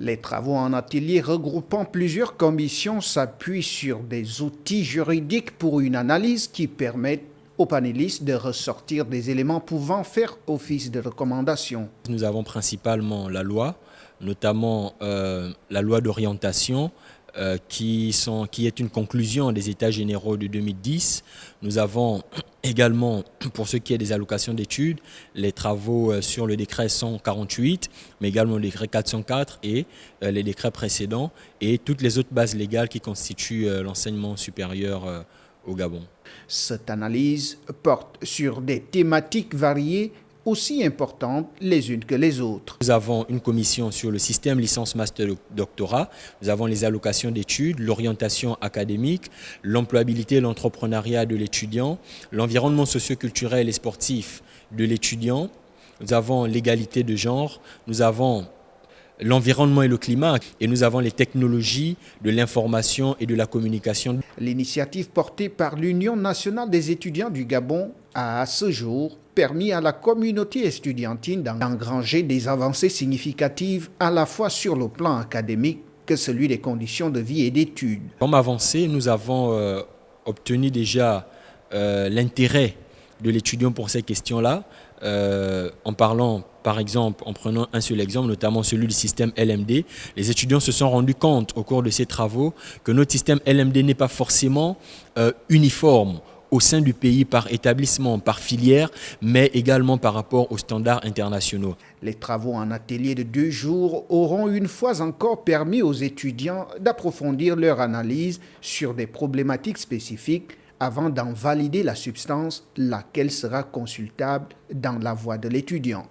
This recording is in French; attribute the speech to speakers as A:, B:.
A: Les travaux en atelier regroupant plusieurs commissions s'appuient sur des outils juridiques pour une analyse qui permettent aux panélistes de ressortir des éléments pouvant faire office de recommandation.
B: Nous avons principalement la loi, notamment la loi d'orientation, qui est une conclusion des États généraux de 2010. Nous avons également, pour ce qui est des allocations d'études, les travaux sur le décret 148, mais également le décret 404 et les décrets précédents et toutes les autres bases légales qui constituent l'enseignement supérieur au Gabon.
A: Cette analyse porte sur des thématiques variées, aussi importantes les unes que les autres.
B: Nous avons une commission sur le système licence master doctorat, nous avons les allocations d'études, l'orientation académique, l'employabilité et l'entrepreneuriat de l'étudiant, l'environnement socio-culturel et sportif de l'étudiant, nous avons l'égalité de genre, nous avons l'environnement et le climat, et nous avons les technologies de l'information et de la communication.
A: L'initiative portée par l'Union nationale des étudiants du Gabon a à ce jour permis à la communauté estudiantine d'engranger des avancées significatives à la fois sur le plan académique que celui des conditions de vie et d'études.
B: Comme avancée, nous avons obtenu déjà l'intérêt de l'étudiant pour ces questions-là, en parlant, par exemple, en prenant un seul exemple, notamment celui du système LMD. Les étudiants se sont rendus compte au cours de ces travaux que notre système LMD n'est pas forcément uniforme au sein du pays par établissement, par filière, mais également par rapport aux standards internationaux.
A: Les travaux en atelier de 2 jours auront une fois encore permis aux étudiants d'approfondir leur analyse sur des problématiques spécifiques avant d'en valider la substance, laquelle sera consultable dans la voie de l'étudiant.